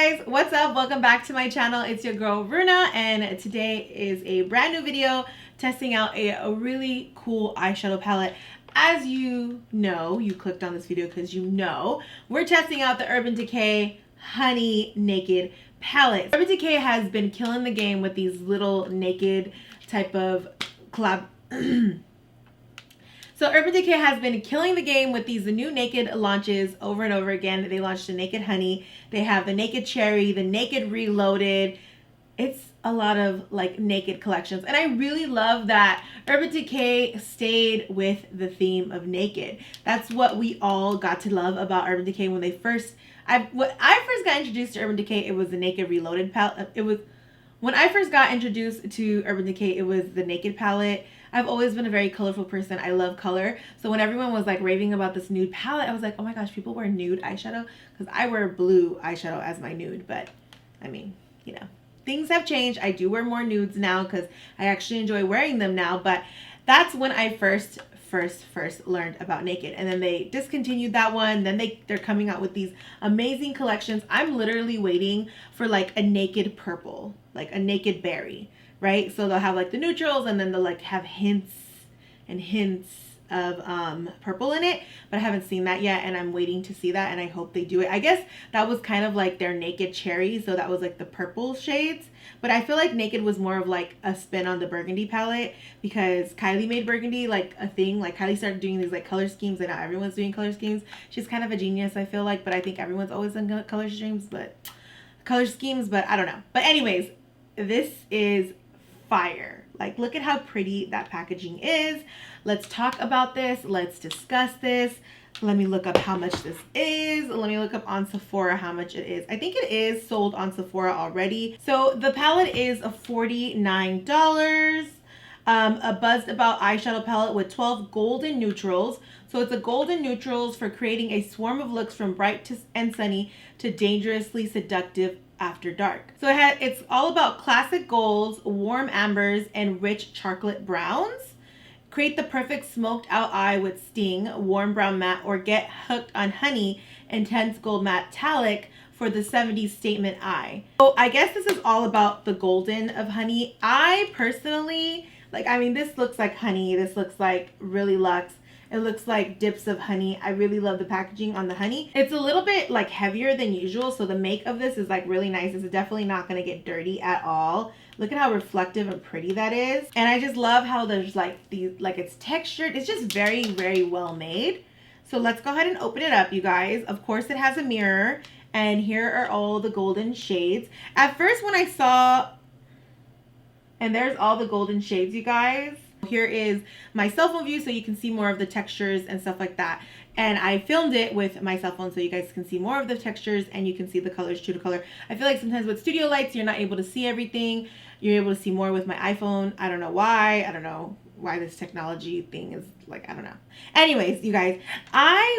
guys, what's up? Welcome back to my channel. It's your girl Runa, and today is a brand new video testing out a really cool eyeshadow palette. As you know, you clicked on this video because you know we're testing out the Urban Decay Honey Naked Palette. Urban Decay has been killing the game with these little naked type of collab. So Urban Decay has been killing the game with these new naked launches over and over again. They launched the Naked Honey. They have the Naked Cherry, the Naked Reloaded. It's a lot of like naked collections. And I really love that Urban Decay stayed with the theme of naked. That's what we all got to love about Urban Decay when they first... when I first got introduced to Urban Decay, it was the Naked Reloaded palette. When I first got introduced to Urban Decay, it was the Naked palette. I've always been a very colorful person. I love color. So when everyone was like raving about this nude palette, I was like, oh my gosh, people wear nude eyeshadow? Because I wear blue eyeshadow as my nude. But I mean, you know, things have changed. I do wear more nudes now because I actually enjoy wearing them now. But that's when I first learned about naked, and then they discontinued that one. Then they're coming out with these amazing collections. I'm literally waiting for like a naked purple, like a naked berry, right? So they'll have like the neutrals, and then they'll like have hints of purple in it, but I haven't seen that yet, and I'm waiting to see that, and I hope they do it. I guess that was kind of like their Naked Cherry, so that was like the purple shades, but I feel like Naked was more of like a spin on the burgundy palette because Kylie made burgundy like a thing. Like Kylie started doing these like color schemes, and now everyone's doing color schemes. She's kind of a genius, I feel like, but I think everyone's always done color schemes, but I don't know. But anyways, this is fire. Like, look at how pretty that packaging is. Let's talk about this. Let's discuss this. Let me look up how much this is. Let me look up on Sephora how much it is. I think it is sold on Sephora already. So the palette is $49. A Buzzed About eyeshadow palette with 12 golden neutrals. So it's a golden neutrals for creating a swarm of looks from bright and sunny to dangerously seductive after dark. So it's all about classic golds, warm ambers, and rich chocolate browns. Create the perfect smoked out eye with Sting, warm brown matte, or get hooked on Honey, intense gold metallic for the 70s statement eye. So I guess this is all about the golden of Honey. I personally, like, I mean, this looks like honey. This looks like really luxe. It looks like dips of honey. I really love the packaging on the honey. It's a little bit like heavier than usual, so the make of this is like really nice. It's definitely not going to get dirty at all. Look at how reflective and pretty that is. And I just love how there's like these, like it's textured. It's just very, very well made. So let's go ahead and open it up, you guys. Of course, it has a mirror, and here are all the golden shades. At first when I saw, and there's all the golden shades, you guys. Here is my cell phone view so you can see more of the textures and stuff like that. And I filmed it with my cell phone so you guys can see more of the textures and you can see the colors true to color. I feel like sometimes with studio lights, you're not able to see everything. You're able to see more with my iPhone. I don't know why. I don't know why this technology thing is like, I don't know. Anyways, you guys,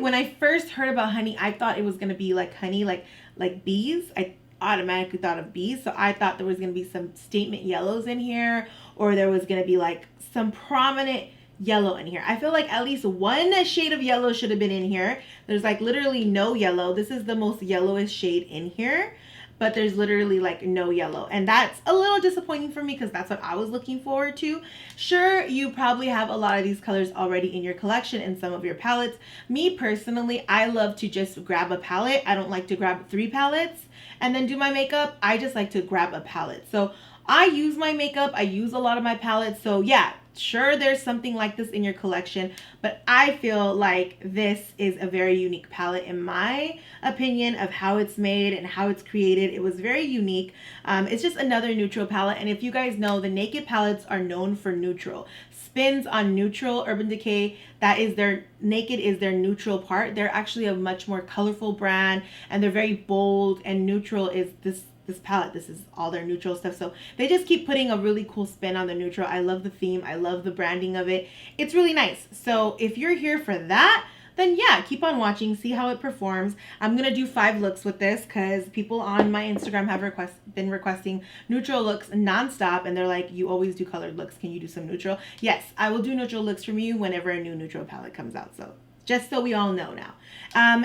when I first heard about honey, I thought it was going to be like honey, like bees. I automatically thought of bees. So I thought there was going to be some statement yellows in here, or there was going to be like some prominent yellow in here. I feel like at least one shade of yellow should have been in here. There's like literally no yellow. This is the most yellowest shade in here, but there's literally like no yellow. And that's a little disappointing for me because that's what I was looking forward to. Sure, you probably have a lot of these colors already in your collection in some of your palettes. Me personally, I love to just grab a palette. I don't like to grab 3 palettes and then do my makeup. I just like to grab a palette. So I use my makeup. I use a lot of my palettes. So yeah, sure, there's something like this in your collection, but I feel like this is a very unique palette in my opinion of how it's made and how it's created. It was very unique. It's just another neutral palette. And if you guys know, the Naked palettes are known for neutral. Spins on neutral. Urban Decay, that is their Naked is their neutral part. They're actually a much more colorful brand, and they're very bold, and neutral is this palette. This is all their neutral stuff. So they just keep putting a really cool spin on the neutral. I love the theme. I love the branding of it. It's really nice. So if you're here for that, then yeah, keep on watching, see how it performs. I'm gonna do 5 looks with this because people on my Instagram have been requesting neutral looks nonstop, and they're like, you always do colored looks, can you do some neutral? Yes, I will do neutral looks from you whenever a new neutral palette comes out. So just so we all know now.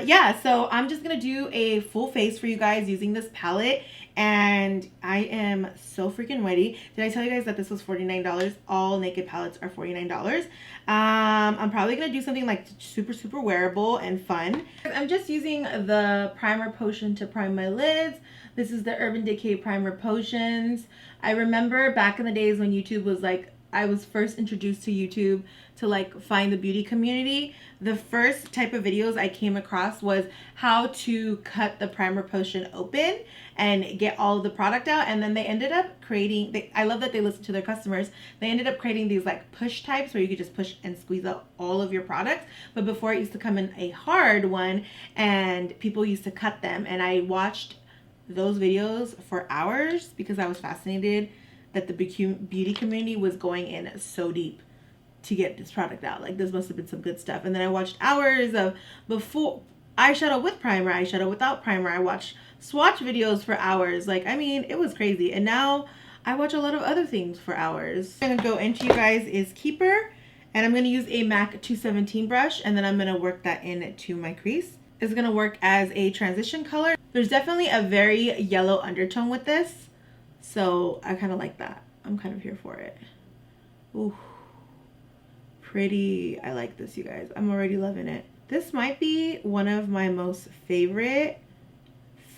Yeah, so I'm just gonna do a full face for you guys using this palette, and I am so freaking ready. Did I tell you guys that this was $49? All naked palettes are $49. I'm probably gonna do something like super wearable and fun. I'm just using the primer potion to prime my lids. This is the Urban Decay primer potions. I remember back in the days when YouTube was like, I was first introduced to YouTube to like find the beauty community. The first type of videos I came across was how to cut the primer potion open and get all of the product out. And then they ended up creating, I love that they listen to their customers. They ended up creating these like push types where you could just push and squeeze out all of your products. But before, it used to come in a hard one and people used to cut them. And I watched those videos for hours because I was fascinated that the beauty community was going in so deep to get this product out. Like, this must have been some good stuff. And then I watched hours of before eyeshadow with primer, eyeshadow without primer. I watched swatch videos for hours. Like, I mean, it was crazy. And now I watch a lot of other things for hours. What I'm gonna go into, you guys, is Keeper. And I'm gonna use a MAC 217 brush, and then I'm gonna work that into my crease. It's gonna work as a transition color. There's definitely a very yellow undertone with this, so I kind of like that. I'm kind of here for it. Ooh, pretty. I like this, you guys. I'm already loving it. This might be one of my most favorite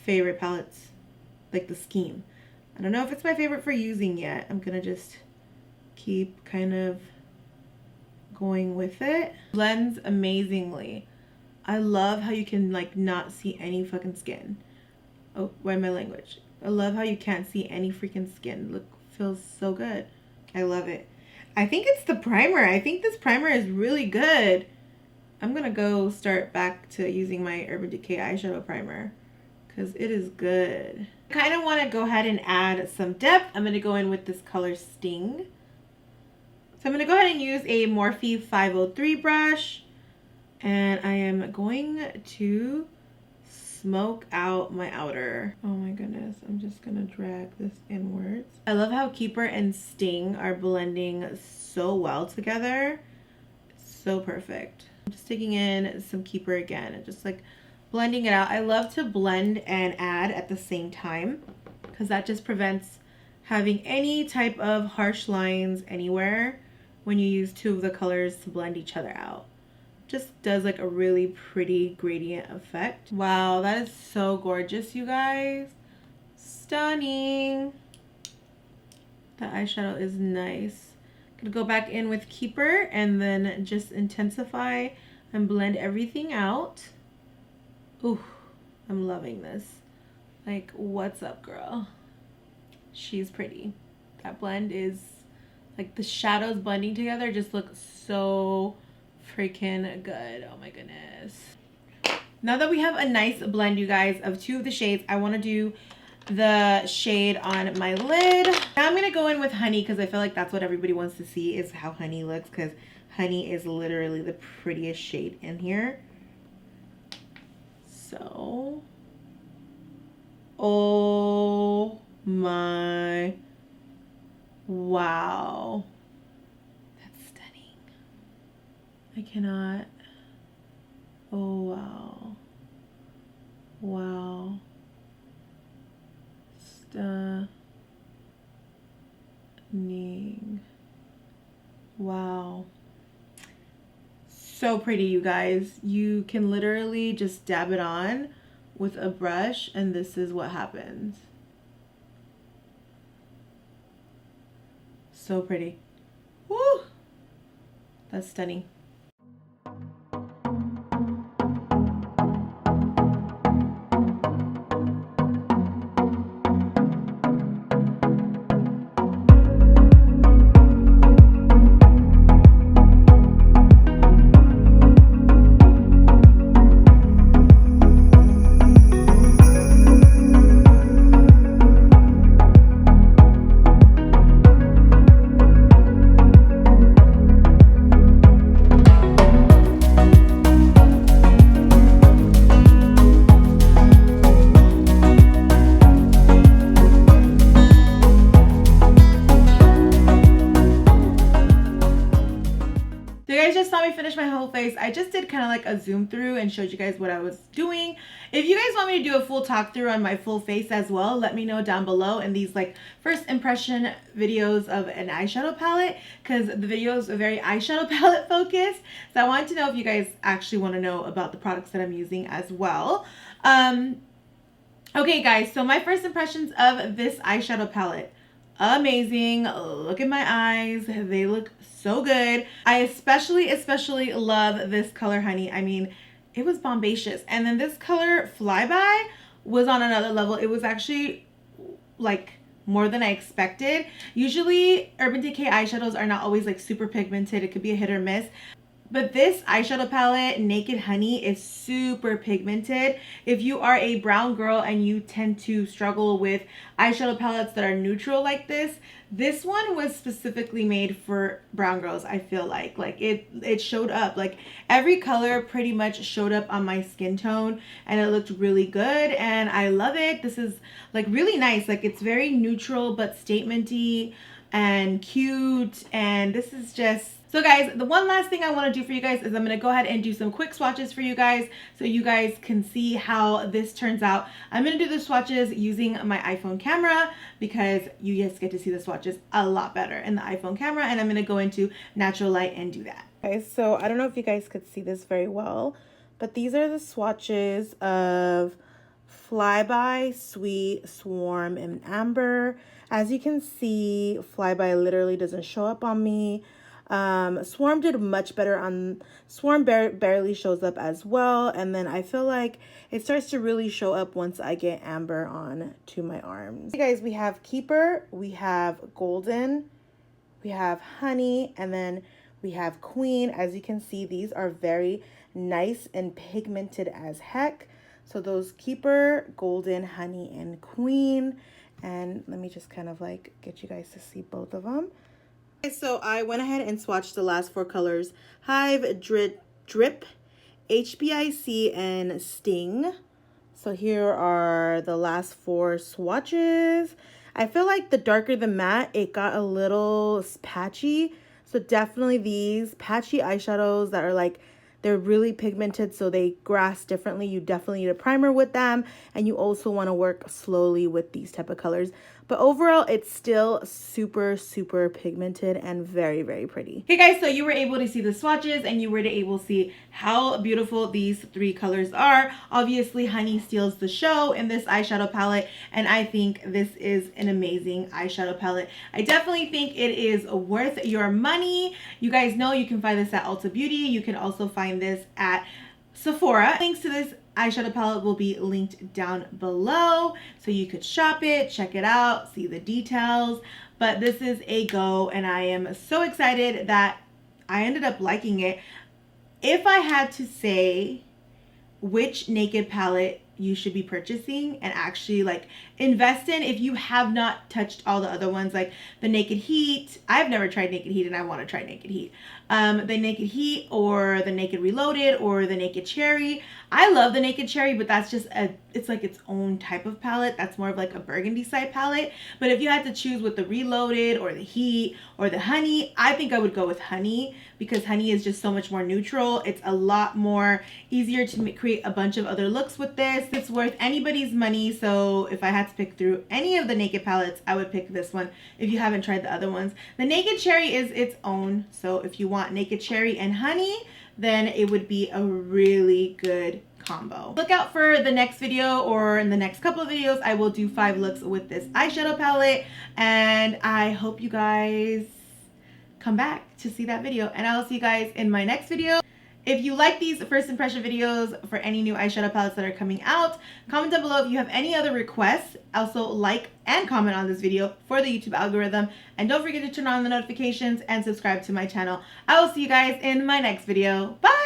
palettes, like the scheme. I don't know if it's my favorite for using yet. I'm gonna just keep kind of going with it. Blends amazingly. I love how you can like not see any fucking skin. Oh, why my language? I love how you can't see any freaking skin. Look, feels so good. I love it. I think it's the primer. I think this primer is really good. I'm gonna go start back to using my Urban Decay eyeshadow primer because it is good. I kind of want to go ahead and add some depth. I'm gonna go in with this color Sting. So I'm gonna go ahead and use a Morphe 503 brush, and I am going to smoke out my outer. Oh my goodness, I'm just gonna drag this inwards. I love how Keeper and Sting are blending so well together. It's so perfect. I'm just taking in some Keeper again and just like blending it out. I love to blend and add at the same time because that just prevents having any type of harsh lines anywhere when you use two of the colors to blend each other out. Just does like a really pretty gradient effect. Wow, that is so gorgeous, you guys. Stunning. The eyeshadow is nice. Gonna go back in with Keeper and then just intensify and blend everything out. Ooh, I'm loving this. Like, what's up, girl? She's pretty. That blend is like the shadows blending together just look so freaking good. Oh my goodness. Now that we have a nice blend, you guys, of two of the shades, I want to do the shade on my lid. Now I'm gonna go in with Honey because I feel like that's what everybody wants to see, is how Honey looks, because Honey is literally the prettiest shade in here. So, oh my, wow. I cannot. Oh, wow. Wow. Stunning. Wow. So pretty, you guys. You can literally just dab it on with a brush and this is what happens. So pretty. Woo! That's stunning. whole face. I just did kind of like a zoom through and showed you guys what I was doing. If you guys want me to do a full talk through on my full face as well, let me know down below in these like first impression videos of an eyeshadow palette, because the videos are very eyeshadow palette focused. So I wanted to know if you guys actually want to know about the products that I'm using as well. Okay guys, so my first impressions of this eyeshadow palette. Amazing. Look at my eyes. They look so good. I especially love this color, Honey. I mean, it was bombacious. And then this color, Flyby, was on another level. It was actually like more than I expected. Usually Urban Decay eyeshadows are not always like super pigmented. It could be a hit or miss. But this eyeshadow palette, Naked Honey, is super pigmented. If you are a brown girl and you tend to struggle with eyeshadow palettes that are neutral like this one was specifically made for brown girls, I feel like. Like it showed up. Like every color pretty much showed up on my skin tone and it looked really good and I love it. This is like really nice. Like it's very neutral but statement-y and cute, and this is just... So guys, the one last thing I want to do for you guys is I'm going to go ahead and do some quick swatches for you guys so you guys can see how this turns out. I'm going to do the swatches using my iPhone camera because you just get to see the swatches a lot better in the iPhone camera, and I'm going to go into natural light and do that. Okay, so I don't know if you guys could see this very well, but these are the swatches of Flyby, Sweet, Swarm, and Amber. As you can see, Flyby literally doesn't show up on me. Swarm did much better on... Swarm barely shows up as well, and then I feel like it starts to really show up once I get Amber on to my arms. Hey guys, we have Keeper, we have Golden, we have Honey, and then we have Queen. As you can see, these are very nice and pigmented as heck. So those Keeper, Golden, Honey, and Queen. And let me just kind of like get you guys to see both of them. Okay, so I went ahead and swatched the last four colors: Hive, Drip, HBIC, and Sting. So here are the last four swatches. I feel like the darker the matte, it got a little patchy. So definitely these patchy eyeshadows that are like, they're really pigmented, so they grasp differently. You definitely need a primer with them, and you also want to work slowly with these type of colors. But overall, it's still super pigmented and very pretty. Okay guys, so you were able to see the swatches and you were able to see how beautiful these three colors are. Obviously, Honey steals the show in this eyeshadow palette, and I think this is an amazing eyeshadow palette. I definitely think it is worth your money. You guys know you can find this at Ulta Beauty. You can also find this at Sephora. Links to this eyeshadow palette will be linked down below so you could shop it, check it out, see the details. But this is a go, and I am so excited that I ended up liking it. If I had to say which Naked palette you should be purchasing and actually like invest in, if you have not touched all the other ones, like the Naked Heat. I've never tried Naked Heat and I want to try Naked Heat. The Naked Heat or the Naked Reloaded or the Naked Cherry. I love the Naked Cherry, but that's just it's like its own type of palette. That's more of like a burgundy side palette. But if you had to choose with the Reloaded or the Heat or the Honey, I think I would go with Honey, because Honey is just so much more neutral. It's a lot more easier to create a bunch of other looks with this. It's worth anybody's money. So if I had to pick through any of the Naked palettes, I would pick this one if you haven't tried the other ones. The Naked Cherry is its own. So if you want Naked Cherry and Honey, then it would be a really good combo. Look out for the next video, or in the next couple of videos I will do 5 looks with this eyeshadow palette, and I hope you guys come back to see that video, and I'll see you guys in my next video. If you like these first impression videos for any new eyeshadow palettes that are coming out, comment down below if you have any other requests. Also like and comment on this video for the YouTube algorithm, and don't forget to turn on the notifications and subscribe to my channel. I will see you guys in my next video. Bye!